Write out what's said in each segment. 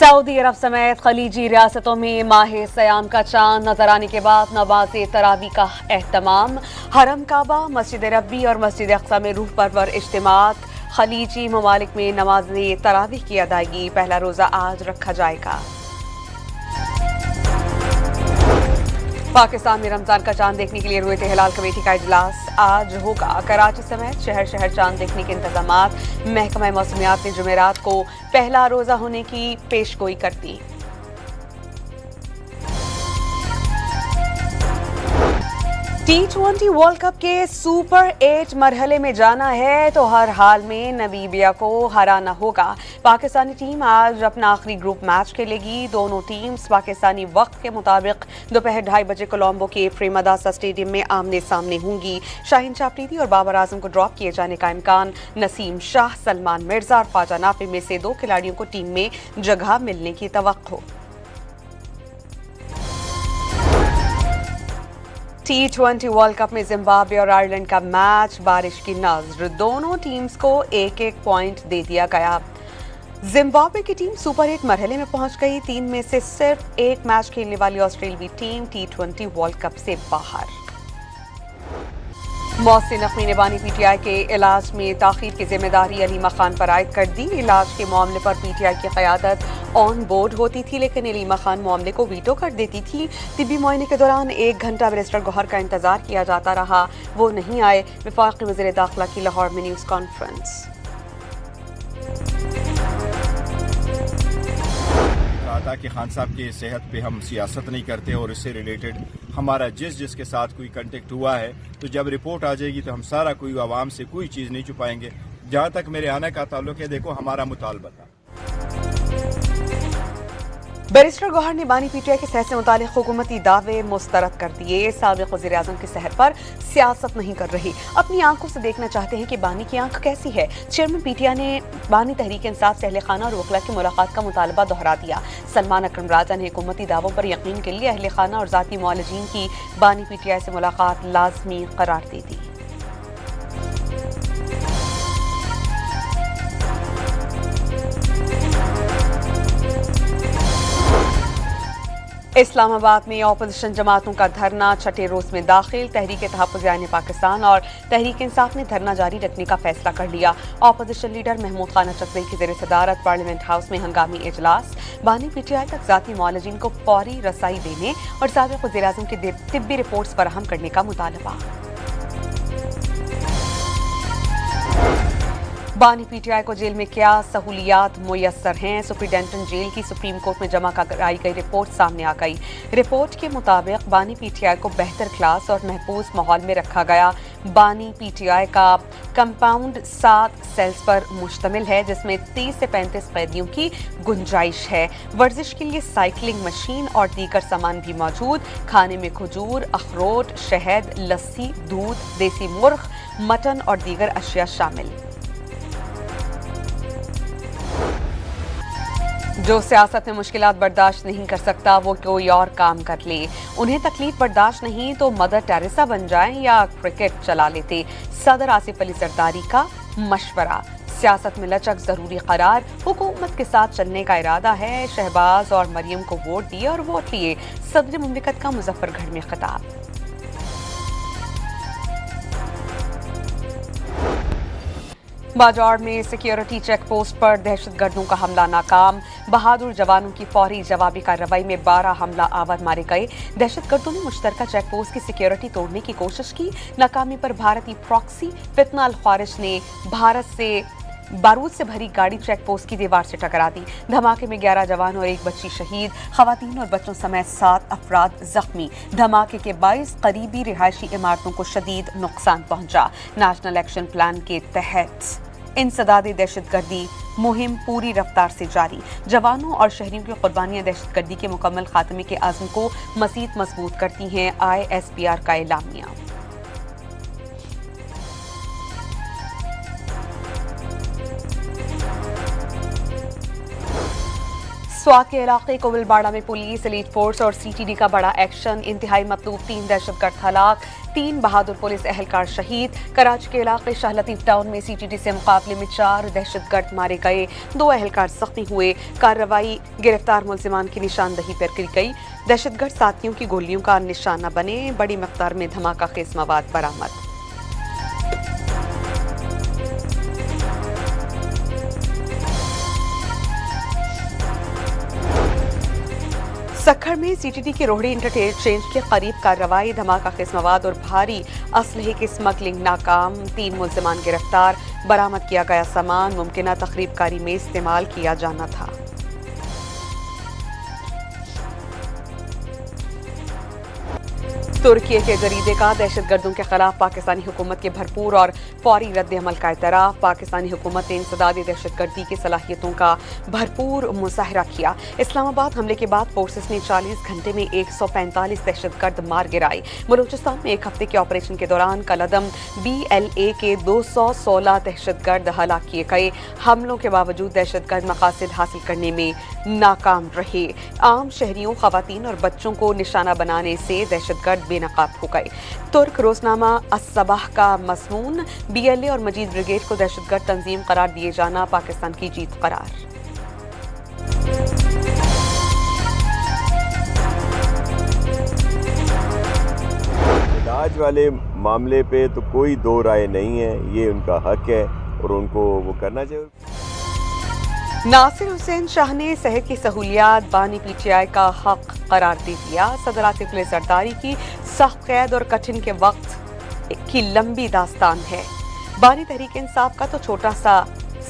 Saudi अरब समेत खलीजी रियासतों में माह सयाम का चांद नजर आने के बाद नमाज तरावी का एहतमाम। हरम काबा, मस्जिद रब्बी और मस्जिद अक्सा में रूह परवर इज्तिमात। खलीजी ममालिक में नमाज तरावी की अदायगी पहला रोजा आज रखा जाएगा। पाकिस्तान में रमजान का चांद देखने के लिए रुएत हिलाल कमेटी का इजलास आज होगा। कराची समेत शहर शहर चांद देखने के इंतजामात। महकमा मौसमियात ने जुमेरात को पहला रोजा होने की पेशगोई कर दी। T20 वर्ल्ड कप के सुपर 8 मरहले में जाना है तो हर हाल में नमीबिया को हराना होगा। पाकिस्तानी टीम आज अपना आखिरी ग्रुप मैच खेलेगी। दोनों टीम्स पाकिस्तानी वक्त के मुताबिक दोपहर 2:30 बजे कोलंबो के प्रेमदासा स्टेडियम में आमने सामने होंगी। शाहीन शाह अफरीदी और बाबर आजम को ड्रॉप किए जाने का इम्कान। नसीम शाह, सलमान मिर्जा और ख्वाजा नाफी में से 2 खिलाड़ियों को टीम में जगह मिलने की तवक्को। T20 वर्ल्ड कप में जिम्बाब्वे और आयरलैंड का मैच बारिश की नज़र। दोनों टीम्स को एक एक पॉइंट दे दिया गया। जिम्बाब्वे की टीम सुपर 8 मरहले में पहुंच गई। 3 में से सिर्फ एक मैच खेलने वाली ऑस्ट्रेलियाई टीम T20 वर्ल्ड कप से बाहर। मोहसिन नकवी ने बानी पीटीआई के इलाज में ताखीर की जिम्मेदारी अलीमा खान पर आयद कर दी। इलाज के मामले पर पीटीआई की क़यादत ऑन बोर्ड होती थी, लेकिन अलीमा खान मामले को वीटो कर देती थी। तिब्बी मुआयने के दौरान 1 घंटा बैरिस्टर गौहर का इंतजार किया जाता रहा, वो नहीं आए। वफाकी वज़ीर दाखिला की लाहौर में न्यूज़ कॉन्फ्रेंस। कहा था कि खान साहब की सेहत पे हम सियासत नहीं करते और इससे रिलेटेड हमारा जिसके साथ कोई कंटेक्ट हुआ है तो जब रिपोर्ट आ जाएगी तो हम सारा कोई आवाम से कोई चीज़ नहीं छुपाएंगे। जहाँ तक मेरे आने का ताल्लुक है, देखो हमारा मुतालबा था। बैरिस्टर गौहर ने बानी पीटीआई के सेहत से मुतालिक हुकूमती दावे मुस्तरद कर दिए। साबिक वज़ीर आज़म की सेहत पर सियासत नहीं कर रही, अपनी आंखों से देखना चाहते हैं कि बानी की आंख कैसी है। चेयरमैन पीटीआई ने बानी तहरीक इंसाफ से अहले खाना और वकला की मुलाकात का मुतालबा दोहरा दिया। सलमान अकरम राजा ने हुकूमती दावों पर यकीन के लिए अहले खाना और ज़ाती मुआलजीन की बानी पीटीआई से मुलाकात लाजमी करार दे दी। इस्लामाबाद में अपोजिशन जमातों का धरना 6ठे रोज में दाखिल। तहरीक तहफ़्फ़ुज़ आईन पाकिस्तान और तहरीक इंसाफ ने धरना जारी रखने का फैसला कर लिया। अपोजिशन लीडर महमूद खान चकज़ई की ज़ेर सदारत पार्लियामेंट हाउस में हंगामी इजलास। बानी पीटीआई तक ज़ाती मुआलजीन को फौरी रसाई देने और साबिक़ वज़ीर आज़म की तिब्बी रिपोर्ट्स फराहम करने का मुतालबा। बानी पीटीआई को जेल में क्या सहूलियात मुयस्सर हैं? सुप्रिंटेंडेंट जेल की सुप्रीम कोर्ट में जमा कराई गई रिपोर्ट सामने आ गई। रिपोर्ट के मुताबिक बानी पीटीआई को बेहतर क्लास और महफूज माहौल में रखा गया। बानी पीटीआई का कंपाउंड 7 सेल्स पर मुश्तमिल है, जिसमें 30 से 35 कैदियों की गुंजाइश है। वर्जिश के लिए साइकिलिंग मशीन और दीगर सामान भी मौजूद। खाने में खजूर, अखरोट, शहद, लस्सी, दूध, देसी मुर्ग, मटन और दीगर अशिया शामिल। जो सियासत में मुश्किलात बर्दाश्त नहीं कर सकता वो कोई और काम कर ले। उन्हें तकलीफ बर्दाश्त नहीं तो मदर टेरेसा बन जाएं या क्रिकेट चला लेते। सदर आसिफ अली जरदारी का मशवरा। सियासत में लचक जरूरी करार, हुकूमत के साथ चलने का इरादा है। शहबाज और मरियम को वोट दिए और वोट लिए। सदर मुमलिकत का मुजफ्फरगढ़ में खिताब। बाजौर में सिक्योरिटी चेक पोस्ट पर दहशतगर्दों का हमला नाकाम। बहादुर जवानों की फौरी जवाबी कार्रवाई में 12 हमला आवर मारे गए। दहशतगर्दों ने मुश्तरका चेक पोस्ट की सिक्योरिटी तोड़ने की कोशिश की। नाकामी पर भारतीय प्रॉक्सी फितना अल ख्वारिश ने भारत से बारूद से भरी गाड़ी चेक पोस्ट की दीवार से टकरा दी। धमाके में 11 जवान और 1 बच्ची शहीद। खवातीन और बच्चों समेत 7 अफराद जख्मी। धमाके के 22 करीबी रिहायशी इमारतों को शदीद नुकसान पहुंचा। नेशनल एक्शन प्लान के तहत इंसदाद दहशतगर्दी मुहिम पूरी रफ्तार से जारी। जवानों और शहरियों की कुर्बानियां दहशतगर्दी के मुकम्मल खात्मे के आज़म को मज़ीद मजबूत करती हैं। ISPR का एलामिया। स्वात के इलाके कोविलबाड़ा में पुलिस, एलीट फोर्स और सीटीडी का बड़ा एक्शन। इंतहाई मतलूब 3 दहशतगर्द हलाक, 3 बहादुर पुलिस एहलकार शहीद। कराची के इलाके शाह लतीफ टाउन में सीटीडी से मुकाबले में 4 दहशतगर्द मारे गए, 2 एहलकार जख्मी हुए। कार्रवाई गिरफ्तार मुलजिमान की निशानदही पर की गई। दहशतगर्द साथियों की गोलियों का निशाना बने, बड़ी मकदार में धमाका खेज मवाद बरामद। सक्खर में सीटीडी के रोहड़ी इंटरचेंज के करीब कार्रवाई, धमाका खेज मवाद और भारी असलहे की स्मगलिंग नाकाम। 3 मुलजिमान गिरफ्तार, बरामद किया गया सामान मुमकिना तखरीबकारी में इस्तेमाल किया जाना था। तुर्की के जरीदे का दहशतगर्दों के खिलाफ पाकिस्तानी हुकूमत के भरपूर और फौरी रद्द-ए-अमल का एतराफ़। पाकिस्तानी हुकूमत ने इंसदादी दहशतगर्दी की सलाहियतों का भरपूर मुजाहरा किया। इस्लामाबाद हमले के बाद फोर्सेस ने 40 घंटे में 145 दहशतगर्द मार गिराए। बलूचिस्तान में एक हफ्ते के ऑपरेशन के दौरान कलअदम BLA के 216 दहशतगर्द हलाक किए गए। हमलों के बावजूद दहशतगर्द मकासद हासिल करने में नाकाम रहे। आम शहरियों, खवातीन और बच्चों को निशाना बनाने से दहशतगर्द बेनकाब हो गए। तुर्क रोजनामा अस-सबाह का मज़मून, BLA और मजीद ब्रिगेड को दहशतगर्द तंजीम करार दिए जाना पाकिस्तान की जीत करार। दाज वाले मामले पे तो कोई दो राय नहीं है, ये उनका हक है और उनको वो करना चाहिए। नासिर हुसैन शाह ने सेहत की सहूलियात बानी PTI का हक करार दे दिया। सदर आसिफ अली जरदारी की सख्त कैद और कठिन के वक्त की लंबी दास्तान है। बानी तहरीक इंसाफ का तो छोटा सा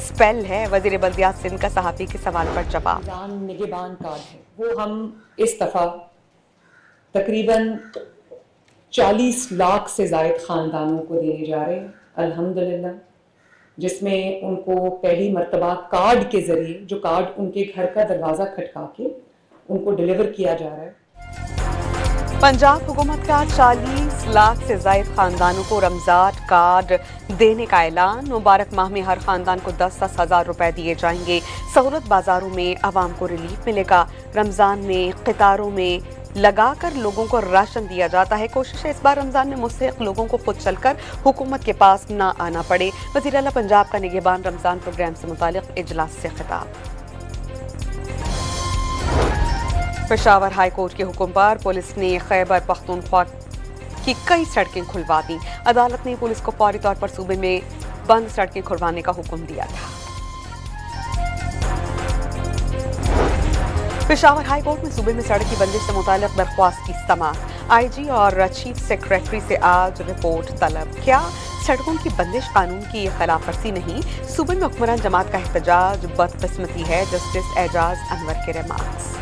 स्पेल है। वजीर बल्दियात सिंध का सहाफी के सवाल पर जवाब। निगहबान कार्ड है वो हम इस दफा तकरीबन 40 लाख से जायद खानदानों को देने जा रहे हैं अल्हम्दुलिल्लाह, जिसमें उनको पहली मर्तबा कार्ड के जरिए, जो कार्ड उनके घर का दरवाजा खटका के उनको डिलीवर किया जा रहा है। पंजाब हुकूमत का 40 लाख से जायद खानदानों को रमजान कार्ड देने का ऐलान। मुबारक माह में हर खानदान को 10-10 हज़ार रुपए दिए जाएंगे। सहूलत बाजारों में आवाम को रिलीफ मिलेगा। रमजान में कतारों में लगाकर लोगों को राशन दिया जाता है। कोशिश है इस बार रमजान में मुस्तहिक लोगों को खुद चलकर हुकूमत के पास ना आना पड़े। वज़ीर आला पंजाब का निगहबान रमजान प्रोग्राम से मुतालिक इजलास से खिताब। पेशावर हाई कोर्ट के हुक्म पर पुलिस ने खैबर पख्तूनख्वा की कई सड़कें खुलवा दी। अदालत ने पुलिस को फौरी तौर पर सूबे में बंद सड़कें खुलवाने का हुक्म दिया था। पेशावर हाई कोर्ट में सूबे में सड़क की बंदिश से मुताल्लिक दरख्वास्त की समाअत। IG और चीफ सेक्रेटरी से आज रिपोर्ट तलब। क्या सड़कों की बंदिश कानून की खिलाफ वर्जी नहीं? सूबे में हुक्मरान जमात का एहतजाज बदकिस्मती है, जस्टिस एजाज अनवर के रिमार्क्स।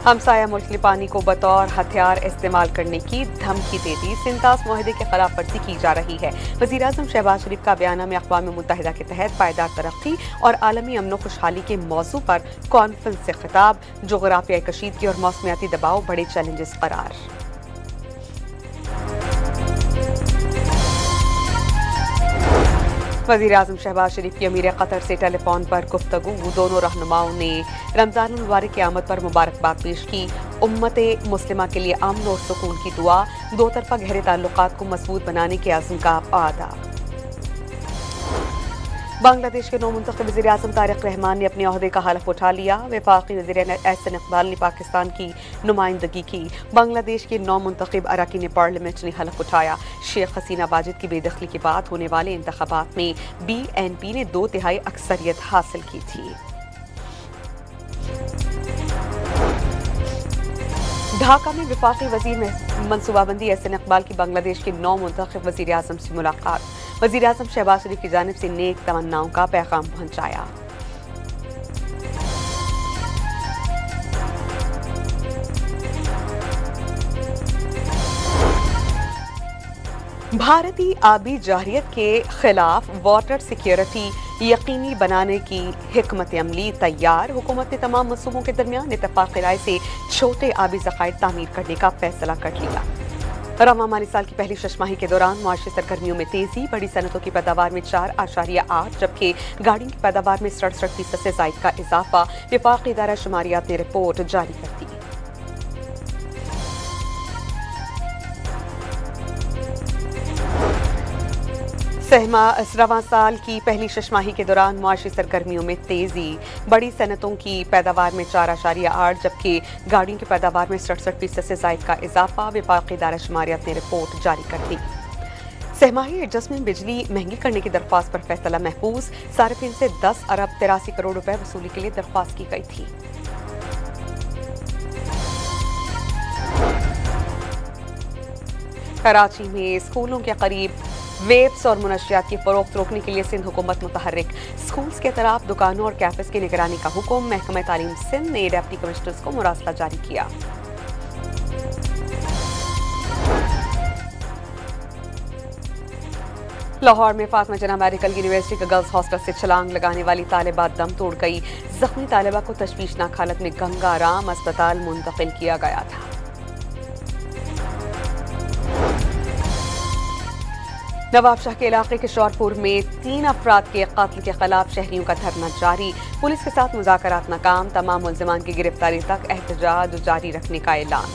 हमसाया मुल्क ने पानी को बतौर हथियार इस्तेमाल करने की धमकी दे दी। सिंतास मुआहदे की खिलाफ वर्जी की जा रही है। वज़ीर आज़म शहबाज शरीफ का बयाना में अक़वाम मुत्तहिदा के तहत पायदार तरक्की और आलमी अमन खुशहाली के मौजू पर कॉन्फ्रेंस से खिताब। जोग्राफियाई कशीदगी और मौसमियाती दबाव बड़े चैलेंजेस करार। वज़ीर आज़म शहबाज शरीफ की अमीर कतर से टेलीफोन पर गुफ्तगू। दोनों रहनुमाओं ने रमज़ान मुबारक की आमद पर मुबारकबाद पेश की। उम्मत मुस्लिमा के लिए अमन और सुकून की दुआ। दो तरफा गहरे ताल्लुकात को मजबूत बनाने के आज़म का आदा। बांग्लादेश के नौमुंतखब वज़ीर आज़म तारिक रहमान ने अपने ओहदे का हलफ उठा लिया। वफाकी वज़ीर एहसन इक़बाल ने पाकिस्तान की नुमाइंदगी की। बांग्लादेश के नौमुंतखब अरकान पार्लियामेंट ने हलफ उठाया। शेख हसीना वाजिद की बेदखली के बाद होने वाले इंतखाबात में BNP ने 2/3 अक्सरियत हासिल की थी। ढाका में वफाकी वज़ीर मनसूबाबंदी एहसन इक़बाल की बांग्लादेश के नौमुंतखब वज़ीर आज़म से मुलाकात। वज़ीर आज़म शहबाज शरीफ की जानिब से नेक तमन्नाओं का पैगाम पहुंचाया। भारतीय आबी जाहिरियत के खिलाफ वाटर सिक्योरिटी यकीनी बनाने की हिकमत अमली तैयार। हुकूमत ने तमाम मसूमों के दरमियान इत्तफाक़ राय से छोटे आबी ज़खायर तामीर करने का फैसला कर लिया। रवां माली साल की पहली शशमाही के दौरान मुआशी सरगर्मियों में तेजी, बड़ी सनतों की पैदावार में 4.8 जबकि गाड़ियों की पैदावार में 67% से जायद का इजाफा। वफाकी इदारा शुमारियात ने रिपोर्ट जारी कर दी। रवां साल की पहली शशमाही के दौरान मुआशी सरगर्मियों में तेजी, बड़ी सनतों की पैदावार में 4.8 जबकि गाड़ियों की पैदावार में 67% से जायद का इजाफा। वफाकी इदारा शुमारियात ने रिपोर्ट जारी कर दी। सहमाही एडजस्टमेंट बिजली महंगी करने की दरख्वास्त पर फैसला महफूज, सार्फिन से 10 अरब 83 करोड़ रुपए वसूली के लिए दरख्वास्त की गई थी। कराची में स्कूलों के करीब वेब्स और मुनशियात की फरोख्त रोकने के लिए सिंध हुकूमत मुतहर्रिक, स्कूल्स के अतराफ दुकानों और कैफेस की निगरानी का हुक्म। महकमा तालीम सिंध ने डिप्टी कमिश्नर्स को मुरासला जारी किया। लाहौर में फातिमा जना मेडिकल यूनिवर्सिटी के गर्ल्स हॉस्टल से छलांग लगाने वाली तालिबा दम तोड़ गई। जख्मी तालिबा को तशवीशनाक हालत में गंगा राम अस्पताल मुंतकिल किया गया था। नवाबशाह के इलाके के शौरपुर में 3 अफराद के कत्ल के खिलाफ शहरियों का धरना जारी, पुलिस के साथ मुज़ाकरात नाकाम, तमाम मुल्ज़िमान की गिरफ्तारी तक एहतजाज जारी रखने का ऐलान।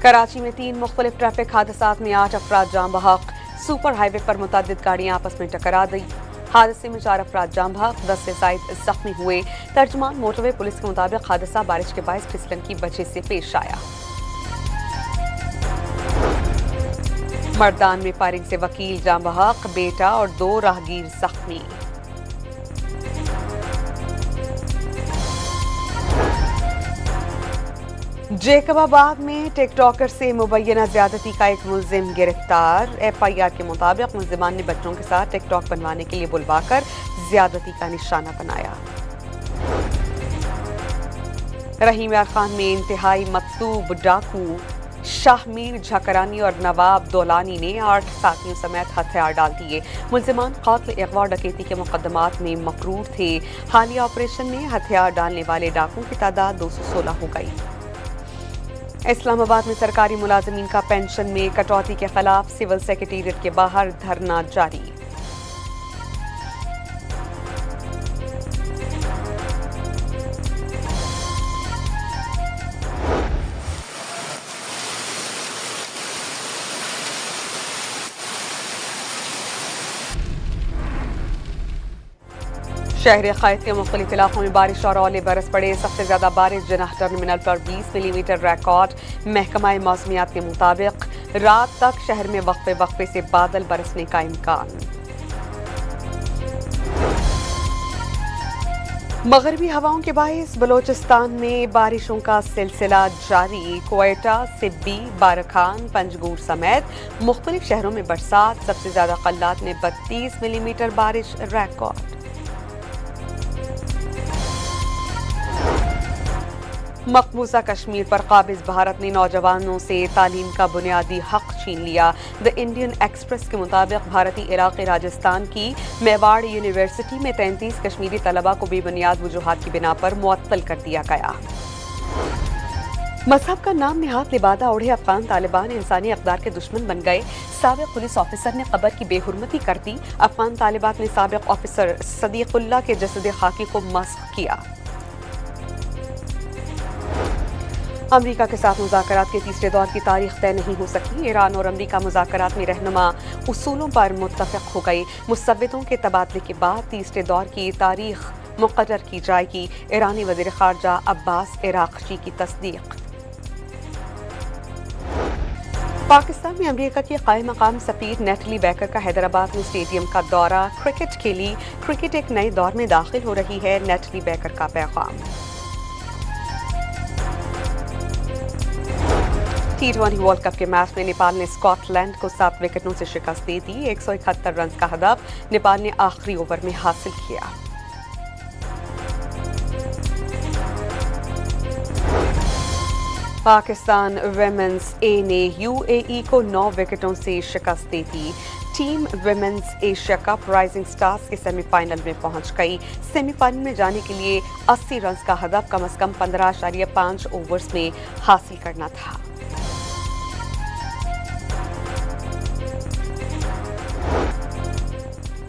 कराची में 3 मुख्तलिफ ट्रैफिक हादसात में 8 अफराद जाम बहक, सुपर हाईवे पर मुतअद्दिद गाड़ियां आपस में टकरा दी। हादसे में 4 अफराद जाम बहक, 10 से ज़ायद जख्मी हुए। तर्जुमान मोटरवे पुलिस के मुताबिक हादसा बारिश के बायस फिसलन की वजह से पेश आया। मर्दान में फायरिंग से वकील जाम बहक, बेटा और 2 राहगीर जख्मी। जेकबाबाद में टिकटॉकर से मुबैना ज्यादती का एक मुल्जिम गिरफ्तार। FIR के मुताबिक मुल्जिमान ने बच्चों के साथ टिकटॉक बनवाने के लिए बुलवाकर ज्यादती का निशाना बनाया। रहीम यार खान में इंतहाई मतलूब डाकू शाहमीर झकरानी और नवाब दौलानी ने 8 साथियों समेत हथियार डाल दिए। मुल्जिमान क़त्ल, अगवा और डकैती के मुकदमात में मकरूर थे। हालिया ऑपरेशन में हथियार डालने वाले डाकुओं की तादाद 216 हो गई। इस्लामाबाद में सरकारी मुलाजमीन का पेंशन में कटौती के खिलाफ सिविल सेक्रेटेरिएट के बाहर धरना जारी। शहर क़ायद के मुख्तलिफ इलाकों में बारिश और ओले बरस पड़े। सबसे ज्यादा बारिश जनाह टर्मिनल पर 20 मिलीमीटर रिकॉर्ड। महकमा मौसमियात के मुताबिक रात तक शहर में वक्फे वक्फे से बादल बरसने का इम्कान। मगरबी हवाओं के बायस बलोचिस्तान में बारिशों का सिलसिला जारी। क्वेटा, सिब्बी, बारखान, पंजगूर समेत मुख्तलिफ शहरों में बरसात। सबसे ज्यादा कल्लात में 32 मिलीमीटर बारिश रिकॉर्ड। मकबूजा कश्मीर पर काबिज भारत ने नौजवानों से तालीम का बुनियादी हक छीन लिया। द इंडियन एक्सप्रेस के मुताबिक भारतीय इलाके राजस्थान की मेवाड़ यूनिवर्सिटी में 33 कश्मीरी तलबा को बेबुनियाद वजूहात की बिना पर मुअत्तल कर दिया गया। मजहब का नाम निहात लिबादा ओढ़े अफगान तालिबान इंसानी अक़दार के दुश्मन बन गए। साबिक़ पुलिस ऑफिसर ने कब्र की बेहुरमती कर दी। अफगान तालिबान ने साबिक़ ऑफिसर सदीकुल्लाह के जसद खाकी को मस्ख किया। अमरीका के साथ मुज़ाकरात के तीसरे दौर की तारीख तय नहीं हो सकी। ईरान और अमरीका मुज़ाकरात में रहनुमा उसूलों पर मुत्तफ़िक़ हो गए। मुसव्विदों के तबादले के बाद तीसरे दौर की तारीख मुक़र्रर की जाएगी। ईरानी वज़ीर ख़ारजा अब्बास इराक़ची की तस्दीक। पाकिस्तान में अमरीका की क़ायम मक़ाम सफ़ीर नेटली बेकर का हैदराबाद में स्टेडियम का दौरा। क्रिकेट खेली, क्रिकेट एक नए दौर में दाखिल हो रही है, नेटली बेकर का पैगाम। T20 वर्ल्ड कप के मैच में नेपाल ने स्कॉटलैंड को 7 विकेटों से शिकस्त दे दी। 171 रन का हदफ नेपाल ने आखिरी ओवर में हासिल किया। पाकिस्तान विमेंस ए ने UAE को 9 विकेटों से शिकस्त दे दी। Team women's Asia cup rising stars के सेमीफाइनल में पहुंच गई। सेमीफाइनल में जाने के लिए 80 रन का हदफ कम से कम 15.5 ओवर्स में हासिल करना था।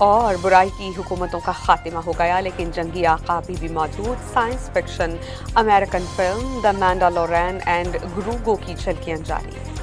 और बुराई की हुकूमतों का खात्मा हो गया, लेकिन जंगी आका अभी भी मौजूद। Science fiction American film the Mandalorian and Grogu की झलकियां जारी।